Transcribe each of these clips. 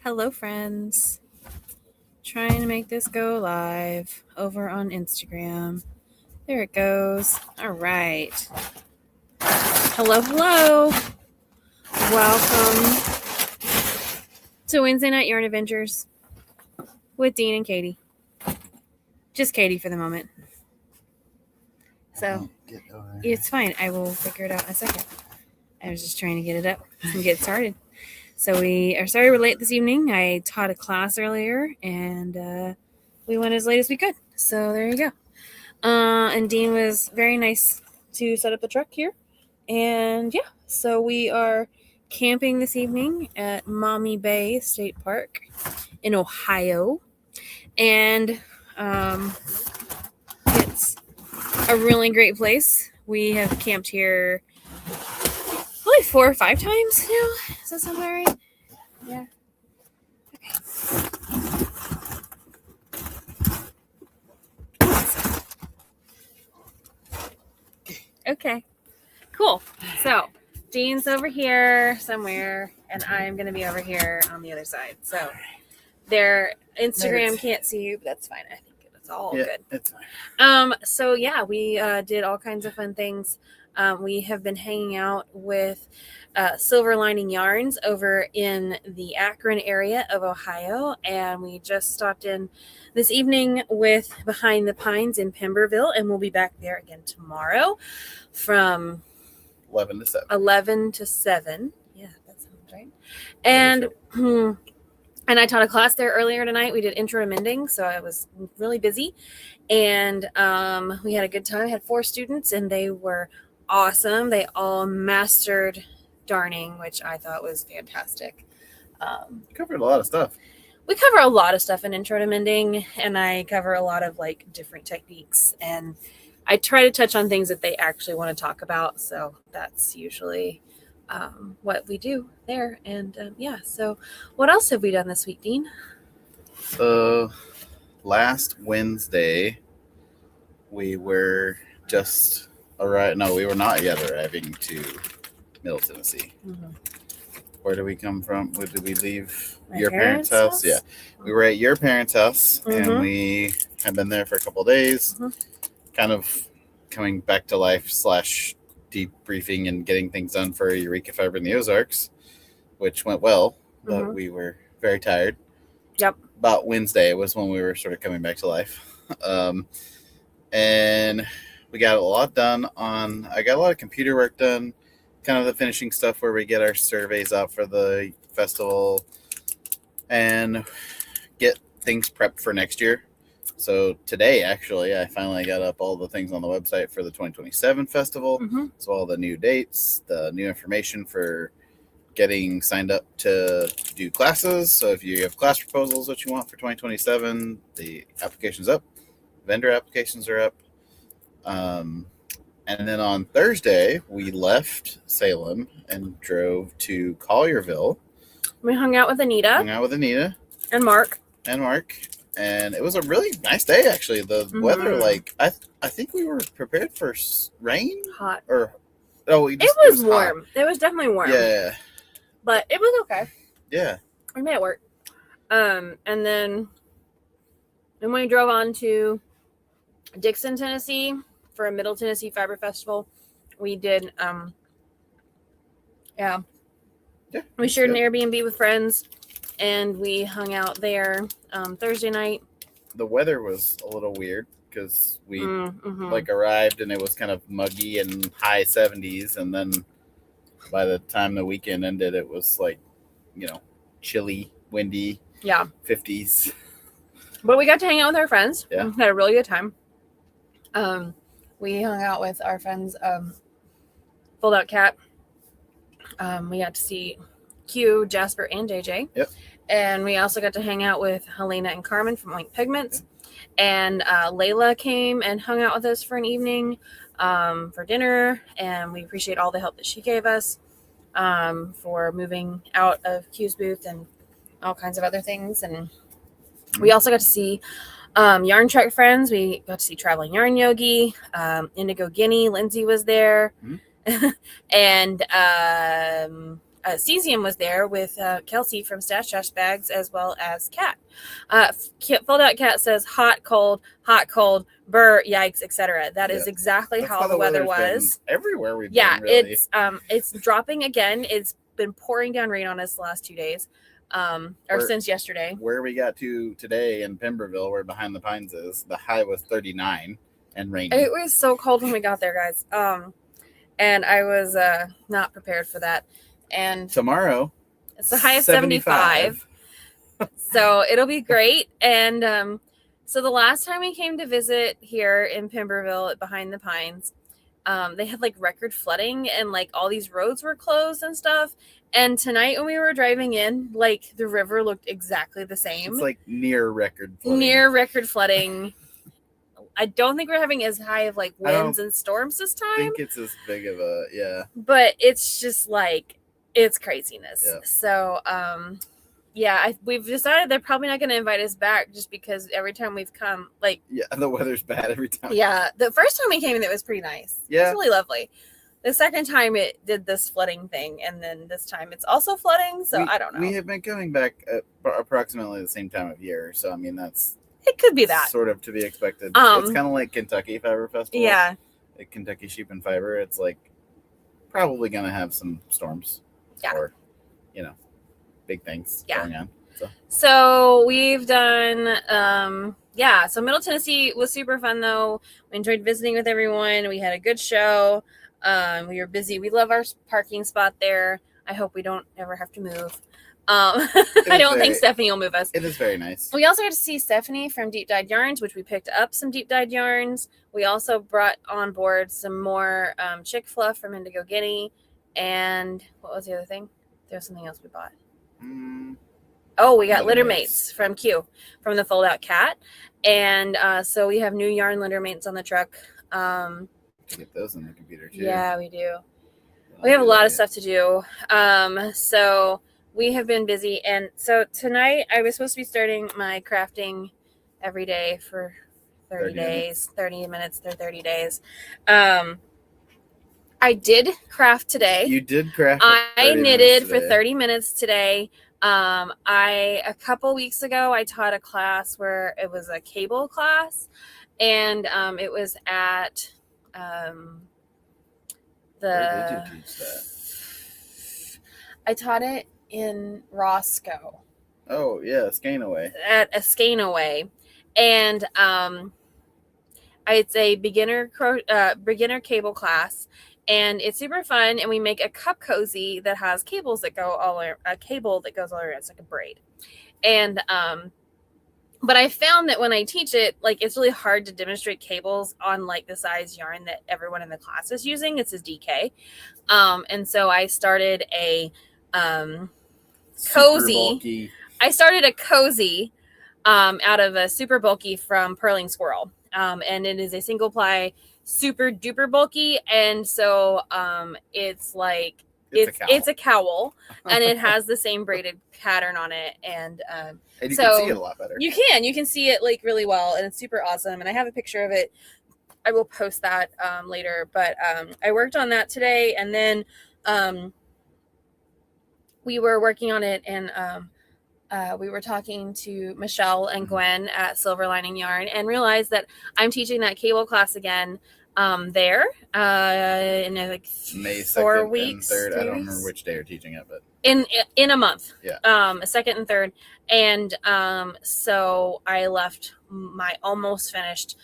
Hello, friends. Trying to make this go live over on Instagram. There it goes. All right. Hello, hello. Welcome to Wednesday Night Yarn Adventures with Dean and Katie. Just Katie for the moment. So it's fine. I will figure it out in a second. I was just trying to get it up and get started. So we are sorry we're late this evening. I taught a class earlier and we went as late as we could. So there you go. And Dean was very nice to set up the truck here. And yeah, so we are camping this evening at Maumee Bay State Park in Ohio. And it's a really great place. We have camped here probably 4 or 5 times now. Does that sound about right? Yeah. Okay. Cool. So Dean's over here somewhere, and I'm going to be over here on the other side. So their Instagram can't see you, but that's fine. I think it's all good. It's fine. So yeah, we did all kinds of fun things. We have been hanging out with Silver Lining Yarns over in the Akron area of Ohio, and we just stopped in this evening with Behind the Pines in Pemberville, and we'll be back there again tomorrow from 11 to 7. 11 to 7. Yeah, that sounds right. And I taught a class there earlier tonight. We did intro to mending, so I was really busy, and we had a good time. I had 4 students, and they were awesome. They all mastered darning, which I thought was fantastic. Covered a lot of stuff. We cover a lot of stuff in intro to mending, and I cover a lot of like different techniques, and I try to touch on things that they actually want to talk about. So that's usually what we do there. And yeah, so what else have we done this week, Dean? Last Wednesday, we were just arriving. No, we were not yet arriving to Middle Tennessee. Mm-hmm. Where did we come from? Where did we leave? Your parents' house? Yeah. We were at your parents' house, mm-hmm. and we had been there for a couple of days, mm-hmm. kind of coming back to life / debriefing and getting things done for Eureka Fiber in the Ozarks, which went well, but mm-hmm. we were very tired. Yep. About Wednesday was when we were sort of coming back to life. And we got a lot done I got a lot of computer work done, kind of the finishing stuff where we get our surveys out for the festival and get things prepped for next year. So today, actually, I finally got up all the things on the website for the 2027 festival. Mm-hmm. So all the new dates, the new information for getting signed up to do classes. So if you have class proposals that you want for 2027, the application's up. Vendor applications are up. And then on Thursday, we left Salem and drove to Collierville. We hung out with Anita. And Mark. And it was a really nice day, actually. The mm-hmm. weather, like, I think we were prepared for rain. Hot. It was warm. Hot. It was definitely warm. Yeah. But it was okay. Yeah. We made it work. And then we drove on to Dixon, Tennessee for a Middle Tennessee Fiber Festival. We did, we shared an Airbnb with friends, and we hung out there Thursday night. The weather was a little weird because we arrived and it was kind of muggy and high 70s, and then by the time the weekend ended, it was like, chilly, windy, 50s. But we got to hang out with our friends. Yeah, we had a really good time. We hung out with our friends, Fold Out Cat. We got to see Q, Jasper, and JJ. Yep. And we also got to hang out with Helena and Carmen from Link Pigments. And Layla came and hung out with us for an evening for dinner. And we appreciate all the help that she gave us for moving out of Q's booth and all kinds of other things. And we also got to see Yarn Trek friends. We got to see Traveling Yarn Yogi, Indigo Guinea. Lindsay was there. Mm-hmm. And Cesium was there with Kelsey from Stash Trash Bags, as well as Kat. Fold Out Cat says hot, cold, burr, yikes, etc. That is exactly how the weather was. Everywhere we've been, really. It's dropping again. It's been pouring down rain on us the last 2 days, or since yesterday. Where we got to today in Pemberville, where Behind the Pines is, the high was 39 and rainy. It was so cold when we got there, guys. And I was not prepared for that. And tomorrow, it's the high of 75. So it'll be great. And so the last time we came to visit here in Pemberville at Behind the Pines, they had like record flooding and like all these roads were closed and stuff. And tonight when we were driving in, like the river looked exactly the same. It's like near record flooding. I don't think we're having as high of like winds and storms this time. I think it's as big of a, yeah. But it's just like, it's craziness. Yeah. So, we've decided they're probably not going to invite us back just because every time we've come, like... Yeah, the weather's bad every time. Yeah, the first time we came in, it was pretty nice. Yeah. It was really lovely. The second time, it did this flooding thing, and then this time it's also flooding, so I don't know. We have been coming back at approximately the same time of year, so I mean, that's... It could be that. Sort of to be expected. It's kind of like Kentucky Fiber Festival. Yeah. Like Kentucky Sheep and Fiber, it's like probably going to have some storms. Yeah. Or, big things going on. So we've done, so Middle Tennessee was super fun, though. We enjoyed visiting with everyone. We had a good show. We were busy. We love our parking spot there. I hope we don't ever have to move. I don't think Stephanie will move us. It is very nice. We also got to see Stephanie from Deep Dyed Yarns, which we picked up some Deep Dyed Yarns. We also brought on board some more chick fluff from Indigo Guinea. And what was the other thing? There was something else we bought. Oh, we got litter mates from Q, from the Fold Out Cat. And so we have new yarn litter mates on the truck. Get those in the computer, too. Yeah, we do. We have a lot of stuff to do. So we have been busy. And so tonight I was supposed to be starting my crafting every day for 30 days, 30 minutes, 30 days. I did craft today. You did craft. I knitted for 30 minutes today. A couple weeks ago, I taught a class where it was a cable class, and it was at Where did you teach that? I taught it in Roscoe. Oh yeah, Skanaway. At Skanaway, and it's a beginner cable class. And it's super fun, and we make a cup cozy that has cables that go all around, a cable that goes all around. It's like a braid. And but I found that when I teach it, like it's really hard to demonstrate cables on like the size yarn that everyone in the class is using. It's a DK. And so I started a cozy. I started a cozy out of a super bulky from Purling Squirrel. And it is a single ply, super duper bulky, and so it's like it's a cowl and it has the same braided pattern on it, and you can see it a lot better. You can see it like really well, and it's super awesome, and I have a picture of it. I will post that later, but I worked on that today, and then we were working on it, and we were talking to Michelle and Gwen at Silver Lining Yarn, and realized that I'm teaching that cable class again there in like May 4 weeks. And 3rd. I don't remember which day you're teaching it, but in a month. Yeah. 2nd and 3rd, and so I left my almost finished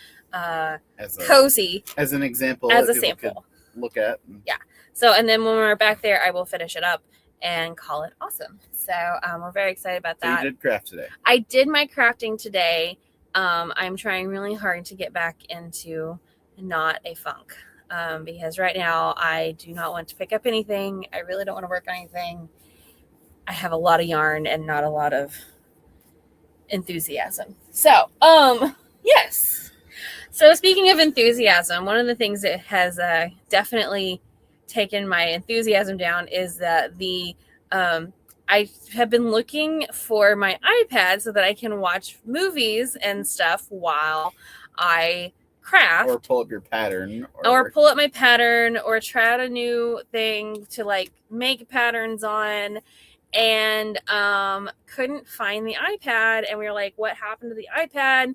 cozy as an example, as a sample. Look at. Yeah. So, and then when we're back there, I will finish it up and call it awesome. So we're very excited about that. So you did craft today. I did my crafting today. I'm trying really hard to get back into not a funk because right now I do not want to pick up anything. I really don't want to work on anything. I have a lot of yarn and not a lot of enthusiasm. So, yes. So speaking of enthusiasm, one of the things that has definitely taken my enthusiasm down is that I have been looking for my iPad so that I can watch movies and stuff while I craft, or pull up your pattern, or pull up my pattern, or try out a new thing to like make patterns on, and couldn't find the iPad. And we were like, what happened to the iPad?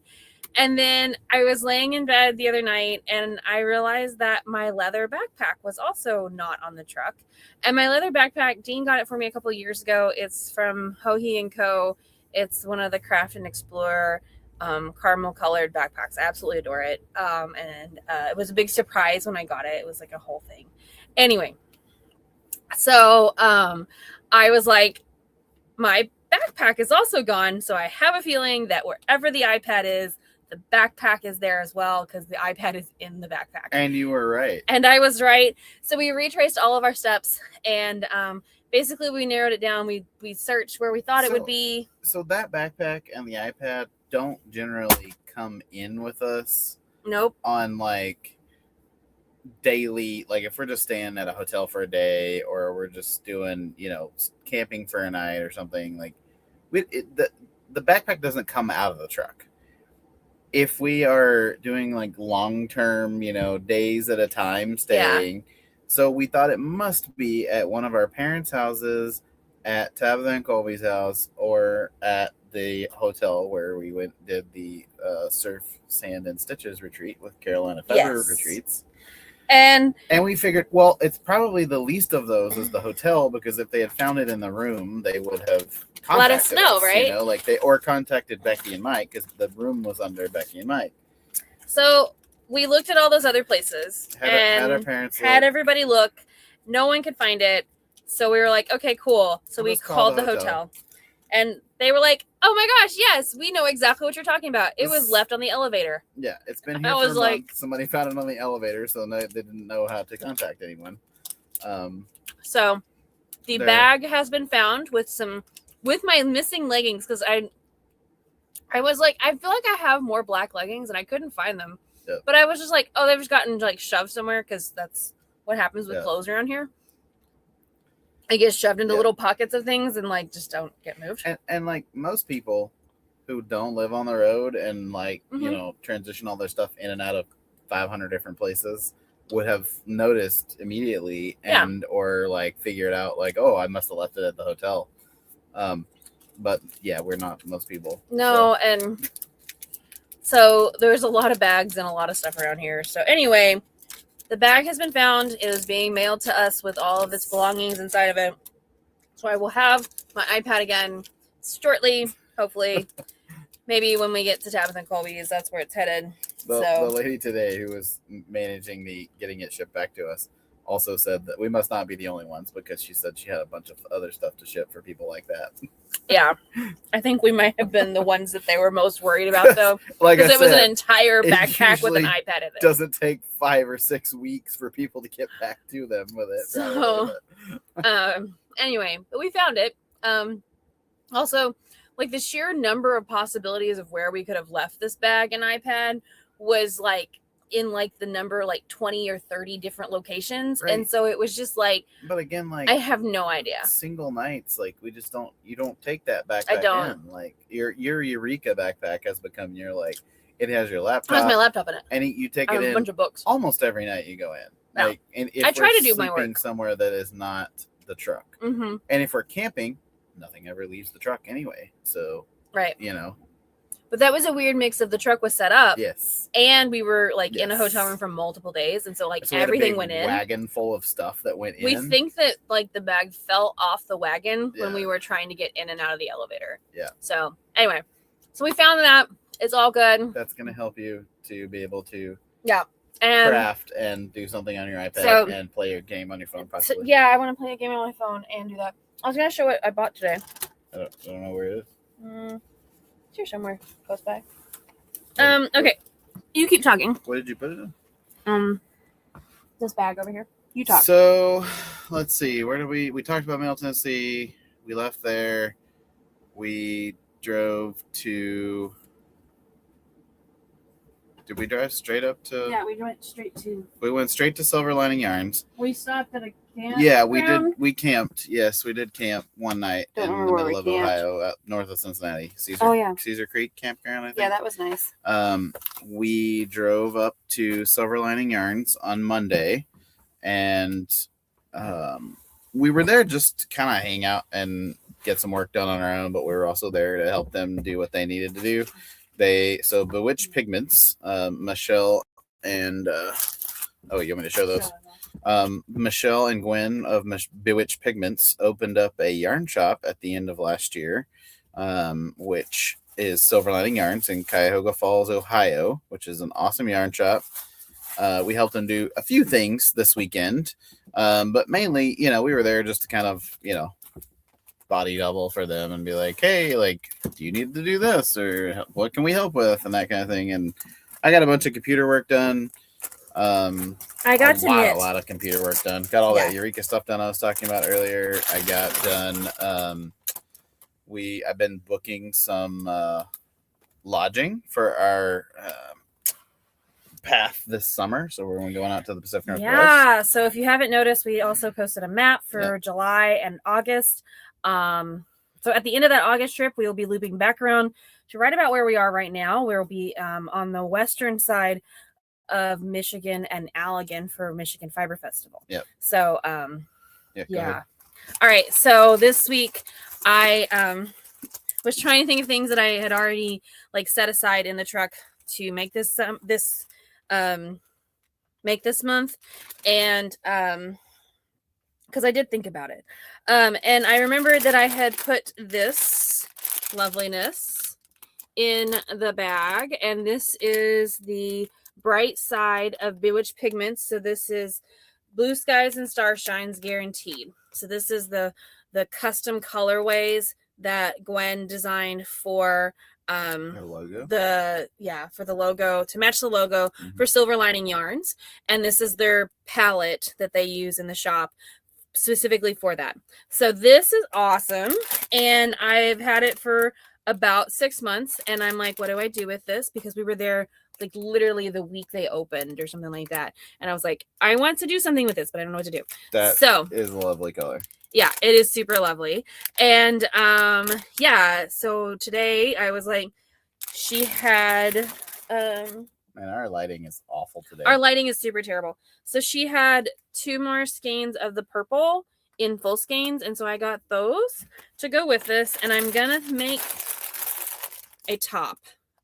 And then I was laying in bed the other night and I realized that my leather backpack was also not on the truck. And my leather backpack, Dean got it for me a couple of years ago. It's from Hohe & Co. It's one of the Craft and Explorer caramel colored backpacks. I absolutely adore it. And it was a big surprise when I got it. It was like a whole thing. Anyway, so I was like, my backpack is also gone. So I have a feeling that wherever the iPad is, the backpack is there as well, because the iPad is in the backpack. And you were right. And I was right. So we retraced all of our steps, and basically we narrowed it down. We searched where we thought it would be. So that backpack and the iPad don't generally come in with us. Nope. On like daily, like if we're just staying at a hotel for a day, or we're just doing, camping for a night or something, like the backpack doesn't come out of the truck. If we are doing like long-term, days at a time staying, so we thought it must be at one of our parents' houses, at Tabitha and Colby's house, or at the hotel where we did the surf, sand, and stitches retreat with Carolina Feather Retreats. And we figured, well, it's probably the least of those is the hotel, because if they had found it in the room, they would have let us know, right? Or contacted Becky and Mike, because the room was under Becky and Mike. So we looked at all those other places had our parents had everybody look. No one could find it. So we were like, okay, cool. So we called the hotel. And they were like, oh my gosh, yes, we know exactly what you're talking about. It was left on the elevator. Yeah, it's been here for a month. Somebody found it on the elevator, so they didn't know how to contact anyone. So the bag has been found with my missing leggings, because I was like, I feel like I have more black leggings and I couldn't find them. Yep. But I was just like, oh, they've just gotten like shoved somewhere, because that's what happens with clothes around here. I get shoved into little pockets of things and like just don't get moved. And like most people who don't live on the road and like, transition all their stuff in and out of 500 different places would have noticed immediately or like figured out like, oh, I must have left it at the hotel. But yeah, we're not most people. No. So. And so there's a lot of bags and a lot of stuff around here. So anyway, the bag has been found. It is being mailed to us with all of its belongings inside of it. So I will have my iPad again shortly, hopefully. Maybe when we get to Tabitha and Colby's, that's where it's headed. The lady today who was managing getting it shipped back to us also said that we must not be the only ones, because she said she had a bunch of other stuff to ship for people like that. Yeah. I think we might have been the ones that they were most worried about, though. Because it was an entire backpack with an iPad in it. It doesn't take 5 or 6 weeks for people to get back to them with it. So, anyway, but we found it. Also, like the sheer number of possibilities of where we could have left this bag and iPad was like in like the number like 20 or 30 different locations. Right. And so it was just like, but again, like I have no idea. Single nights, like you don't take that backpack I don't. in. Like your Eureka backpack has become your like, it has your laptop. It has my laptop in it. And you take it in a bunch of books almost every night you go in. No. Like, and if I try to do my work somewhere that is not the truck. Mm-hmm. And if we're camping, nothing ever leaves the truck anyway. So, right. But that was a weird mix of the truck was set up. Yes. And we were like in a hotel room for multiple days. And so like everything went in. Wagon full of stuff that went in. We think that like the bag fell off the wagon when we were trying to get in and out of the elevator. Yeah. So anyway, so we found that. It's all good. That's going to help you to be able to and craft and do something on your iPad and play a game on your phone possibly. Yeah, I want to play a game on my phone and do that. I was going to show what I bought today. I don't know where it is. It's here somewhere close by. Okay. You keep talking. What did you put it in? This bag over here. You talk. So, let's see. Where did we talked about Middle Tennessee. We left there. We drove to... Did we drive straight up to... Yeah, we went straight to... We went straight to Silver Lining Yarns. We stopped at a Yeah, we did. We camped. Yes, we did camp one night in the middle of Ohio, north of Cincinnati. Caesar Creek Campground, I think. Yeah, that was nice. We drove up to Silver Lining Yarns on Monday, and we were there just to kind of hang out and get some work done on our own, but we were also there to help them do what they needed to do. So Bewitched Pigments, Michelle and you want me to show those? Michelle and Gwen of Bewitched Pigments opened up a yarn shop at the end of last year, which is Silver Lining Yarns in Cuyahoga Falls, Ohio, which is an awesome yarn shop. We helped them do a few things this weekend, but mainly, we were there just to kind of, body double for them and be like, hey, like, do you need to do this, or what can we help with, and that kind of thing. And I got a bunch of computer work done. I got a lot of computer work done. Got all that Eureka stuff done I was talking about earlier. I got done. I've been booking some lodging for our path this summer, so we're going out to the Pacific Northwest. Yeah, so if you haven't noticed, we also posted a map for July and August. So at the end of that August trip, we will be looping back around to right about where we are right now. We'll be on the western side of Michigan and Allegan for Michigan Fiber Festival. Yep. So all right, so this week I was trying to think of things that I had already set aside in the truck to make this month, and because I did think about it, and I remembered that I had put this loveliness in the bag, and this is the Bright Side of Bewitched Pigments. So this is Blue Skies and Starshines Guaranteed. So this is the custom colorways that Gwen designed for logo. For the logo, to match the logo for Silver Lining Yarns. And this is their palette that they use in the shop specifically for that. So this is awesome, and I've had it for about 6 months, and I'm like, what do I do with this? Because we were there literally the week they opened or something like that, and I was like, I want to do something with this, but I don't know what to do. That is a lovely color. Yeah, it is super lovely. And so today I was like, she had man, our lighting is awful today. Our lighting is super terrible. So she had 2 more skeins of the purple in full skeins, and so I got those to go with this, and I'm gonna make a top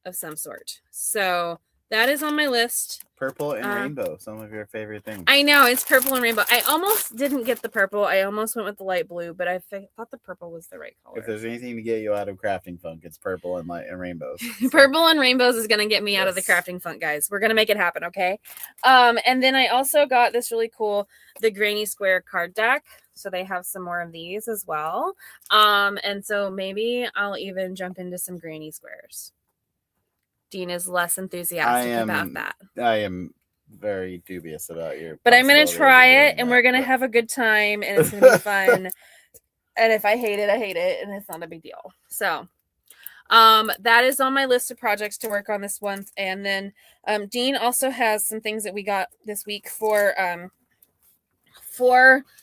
of some sort. So that is on my list. Purple and rainbow, some of your favorite things. I know, it's purple and rainbow. I almost didn't get the purple. I almost went with the light blue, but I thought the purple was the right color. If there's anything to get you out of crafting funk, it's purple and rainbows. Purple and rainbows is going to get me out of the crafting funk, guys. We're going to make it happen, okay? And then I also got this really cool, the Granny Square card deck. So they have some more of these as well. And so maybe I'll even jump into some Granny Squares. Dean is less enthusiastic about that. I am very dubious about your. But I'm going to try it, and we're going to have a good time, and it's going to be fun. And if I hate it, I hate it, and it's not a big deal. So that is on my list of projects to work on this month. And then Dean also has some things that we got this week for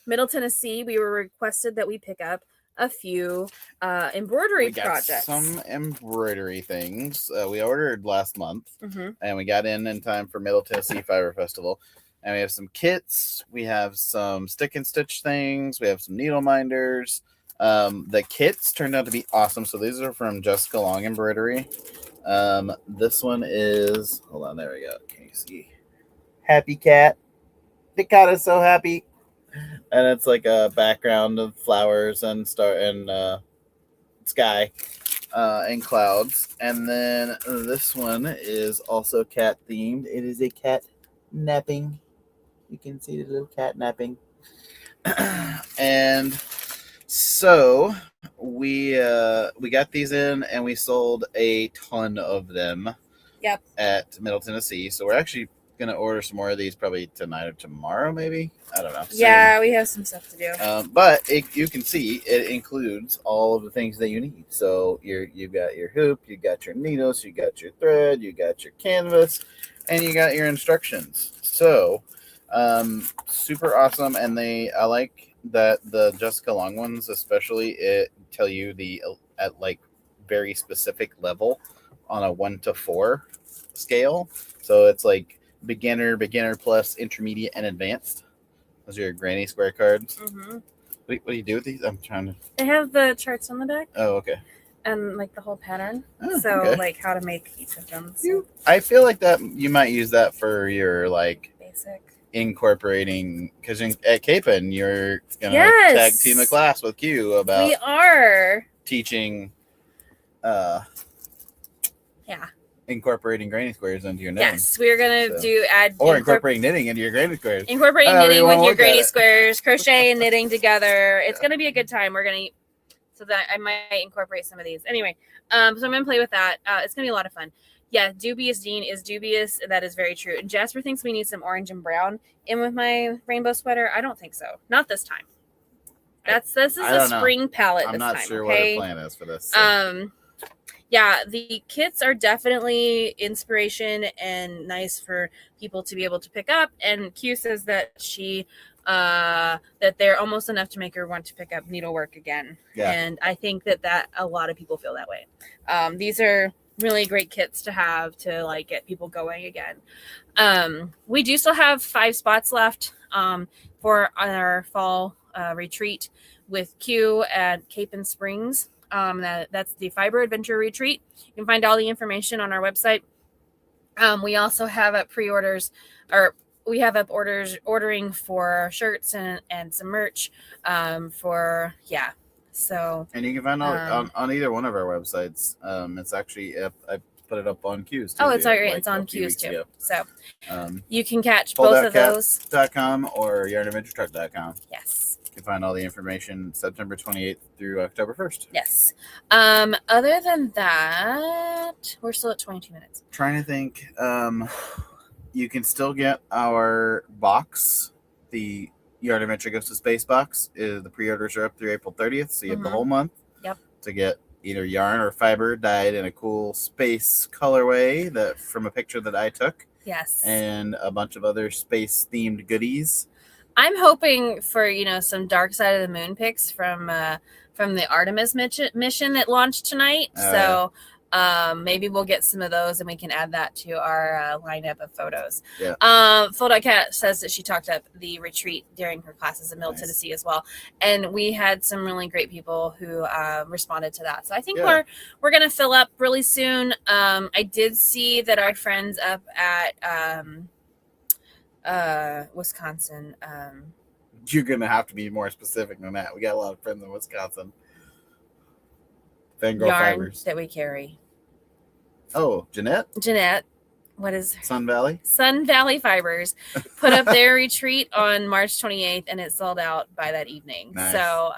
Middle Tennessee. We were requested that we pick up a few embroidery projects. Some embroidery things we ordered last month, and we got in time for Middle Tennessee Fiber Festival. And we have some kits, we have some stick and stitch things, we have some needle minders. The kits turned out to be awesome. So these are from Jessica Long Embroidery. This one is, hold on, there we go. Can you see? Happy cat. The cat is so happy. And it's like a background of flowers and sky and clouds. And then this one is also cat themed. It is a cat napping. You can see the little cat napping. And so we got these in, and we sold a ton of them. Yep. At Middle Tennessee. So we're actually going to order some more of these probably tonight or tomorrow, maybe. I don't know. Yeah, we have some stuff to do. But you can see it includes all of the things that you need. So you've got your hoop, you got your needles, you got your thread, you got your canvas, and you got your instructions. So Super awesome, and I like that the Jessica Long ones, especially, it tell you the at like very specific level on a 1 to 4 scale. So it's like beginner, beginner plus, intermediate, and advanced. Those are your granny square cards. Mm-hmm. What do you do with these? I'm trying to. They have the charts on the back. Oh, okay. And like the whole pattern. Oh, so okay. like how to make each of them. So. I feel like that you might use that for your like basic. Incorporating, because at Capon you're gonna tag team a class with Q about we are teaching yeah, incorporating granny squares into your knitting. Yes, we're gonna incorporating knitting into your granny squares. Incorporating knitting with your granny squares, crochet and knitting together. It's gonna be a good time. We're gonna so that I might incorporate some of these. Anyway, so I'm gonna play with that. It's gonna be a lot of fun. Yeah, dubious Dean is dubious. That is very true. And Jasper thinks we need some orange and brown in with my rainbow sweater. I don't think so. Not this time. This is a spring palette. I'm not sure what the plan is for this. So. Yeah, the kits are definitely inspiration and nice for people to be able to pick up. And Q says that that they're almost enough to make her want to pick up needlework again. Yeah. And I think that a lot of people feel that way. These are really great kits to have to like get people going again. We do still have 5 spots left for our fall retreat with Q at Capon Springs. That's the Fiber Adventure Retreat. You can find all the information on our website. We also have up pre-orders, or we have up ordering for shirts and some merch So and you can find out on either one of our websites. It's actually I put it up on Q's too. Oh, it's alright. It's on Q's too. Ago. So you can catch both of those. .com or yarnadventuretruck.com. Yes. You can find all the information September 28th through October 1st. Yes. Other than that, we're still at 22 minutes. Trying to think. You can still get our box, the Yarn Adventure Goes to Space box. The pre-orders are up through April 30th, so you have the whole month to get either yarn or fiber dyed in a cool space colorway from a picture that I took. Yes. And a bunch of other space-themed goodies. I'm hoping for, some Dark Side of the Moon pics from the Artemis mission that launched tonight. Maybe we'll get some of those and we can add that to our lineup of photos. Yeah. Fold Out Cat says that she talked up the retreat during her classes in Middle Tennessee as well. And we had some really great people who responded to that. So I think we're going to fill up really soon. I did see that our friends up at Wisconsin. You're going to have to be more specific than that. We got a lot of friends in Wisconsin. Fangirl yarn fibers that we carry. Oh, Jeanette. What is Sun Valley? Sun Valley Fibers put up their retreat on March 28th, and it sold out by that evening. Nice. So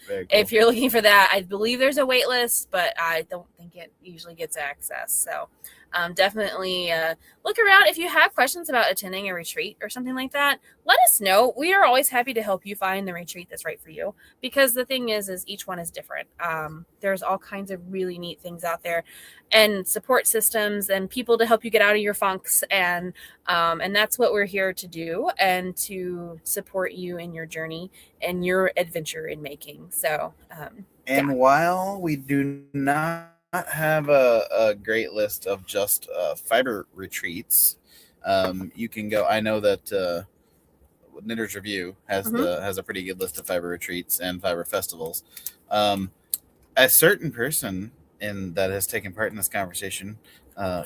cool. If you're looking for that, I believe there's a wait list, but I don't think it usually gets access. So definitely look around. If you have questions about attending a retreat or something like that, let us know. We are always happy to help you find the retreat that's right for you, because the thing is each one is different. There's all kinds of really neat things out there, and support systems and people to help you get out of your funks, and that's what we're here to do, and to support you in your journey and your adventure in making. So while we do not have a great list of just fiber retreats, you can go. I know that Knitter's Review has a pretty good list of fiber retreats and fiber festivals. A certain person that has taken part in this conversation,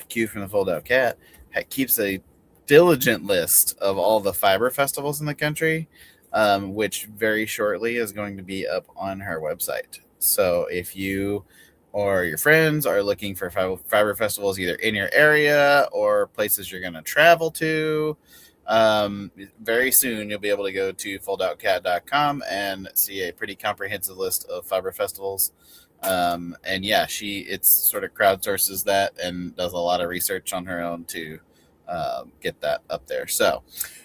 Q from the Fold Out Cat, keeps a diligent list of all the fiber festivals in the country, which very shortly is going to be up on her website. So if you or your friends are looking for fiber festivals either in your area or places you're going to travel to, very soon you'll be able to go to foldoutcat.com and see a pretty comprehensive list of fiber festivals. It's sort of crowdsources that and does a lot of research on her own to get that up there. So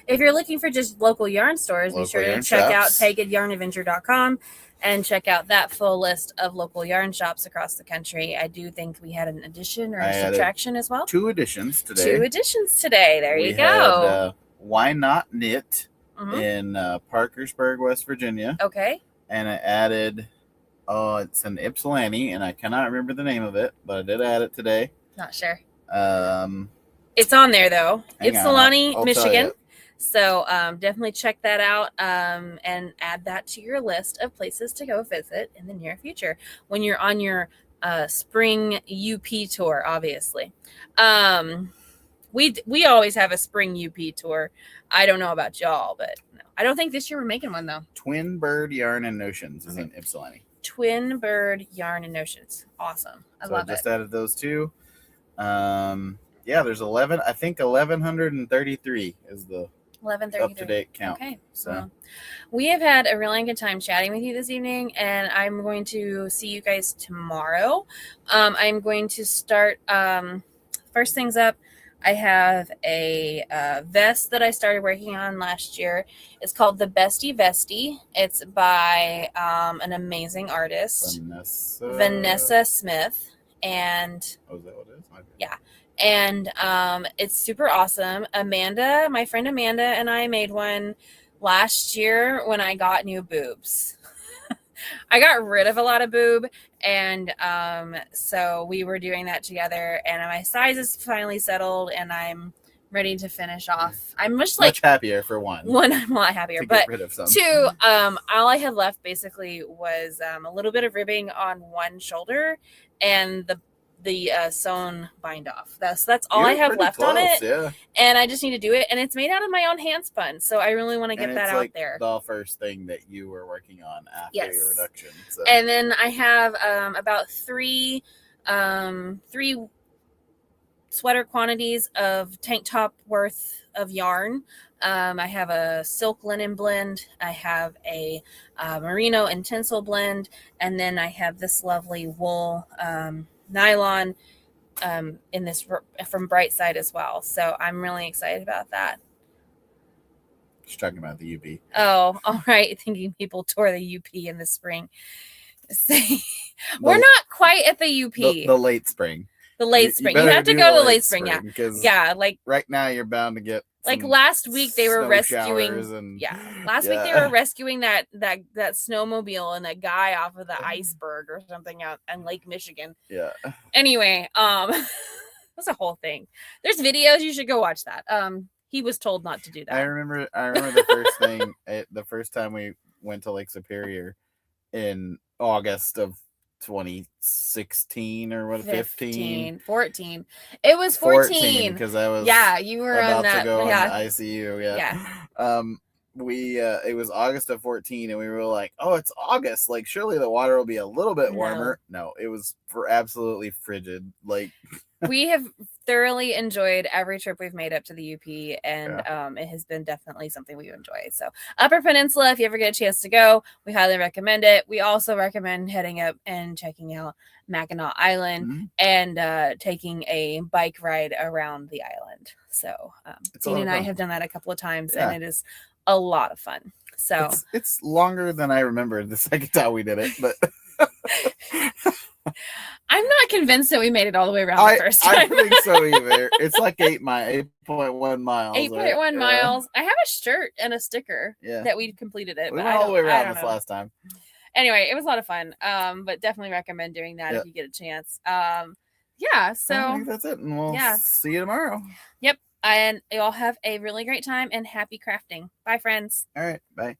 if you're looking for just local yarn stores, be sure to check out pagedyarnadventure.com and check out that full list of local yarn shops across the country. I do think we had an addition or a subtraction as well. 2 additions today. There you go. Why Not Knit Mhm. in Parkersburg, West Virginia. Okay. And I added, it's an Ypsilanti, and I cannot remember the name of it, but I did add it today. Not sure. Um, It's on there though. hang on, Ypsilanti, I'll tell Michigan. you. So definitely check that out and add that to your list of places to go visit in the near future when you're on your spring UP tour, obviously. We always have a spring UP tour. I don't know about y'all, but no. I don't think this year we're making one though. Twin Bird Yarn and Notions is in Ypsilanti. Twin Bird Yarn and Notions. Awesome. I love I just it. added those two. There's 11. I think 1133 is the 11:33 up to date count. Okay. So well, we have had a really good time chatting with you this evening, and I'm going to see you guys tomorrow. I'm going to start first things up. I have a vest that I started working on last year. It's called the Bestie Vestie. It's by an amazing artist, Vanessa Smith. And is that what it is? Okay. Yeah. And it's super awesome. My friend Amanda and I made one last year when I got new boobs. I got rid of a lot of boob, and so we were doing that together, and my size is finally settled, and I'm ready to finish off. I'm much happier for one. I'm a lot happier, to but get rid of some. two, all I had left basically was a little bit of ribbing on one shoulder and the sewn bind off. That's all I have left on it. Yeah. And I just need to do it. And it's made out of my own hand spun. So I really want to get that out there. The first thing that you were working on after your reduction. So. And then I have about three sweater quantities of tank top worth of yarn. I have a silk linen blend. I have a merino and tinsel blend. And then I have this lovely wool nylon in this from Brightside as well. So I'm really excited about that. Just talking about the UP. Oh, all right. Thinking people tore the UP in the spring. We're not quite at the UP. The late spring. The late spring. You have to go to the late spring. Yeah. Like right now you're bound to get like last week they were rescuing last week they were rescuing that snowmobile and that guy off of the iceberg or something out in Lake Michigan. Yeah. Anyway, that's a whole thing. There's videos, you should go watch that. He was told not to do that. I remember the first time we went to Lake Superior in August of 2016 or 14. It was 14 because I was you were about on that to go in the ICU. It was August of 14 and we were like, oh, it's August, like surely the water will be a little bit warmer. No, it was absolutely frigid. Like we have thoroughly enjoyed every trip we've made up to the UP, and it has been definitely something we've enjoyed. So Upper Peninsula, if you ever get a chance to go, we highly recommend it. We also recommend heading up and checking out Mackinac Island and taking a bike ride around the island. So Dean and I have done that a couple of times, and it is a lot of fun. So it's longer than I remember the second time we did it, but I'm not convinced that we made it all the way around the first time. I think so either. It's like 8.1 miles. 8.1 miles. I have a shirt and a sticker that we completed it. We went all the way around this last time. Anyway, it was a lot of fun. But definitely recommend doing that if you get a chance. So I think that's it. And we'll see you tomorrow. Yep. And you all have a really great time and happy crafting. Bye, friends. All right. Bye.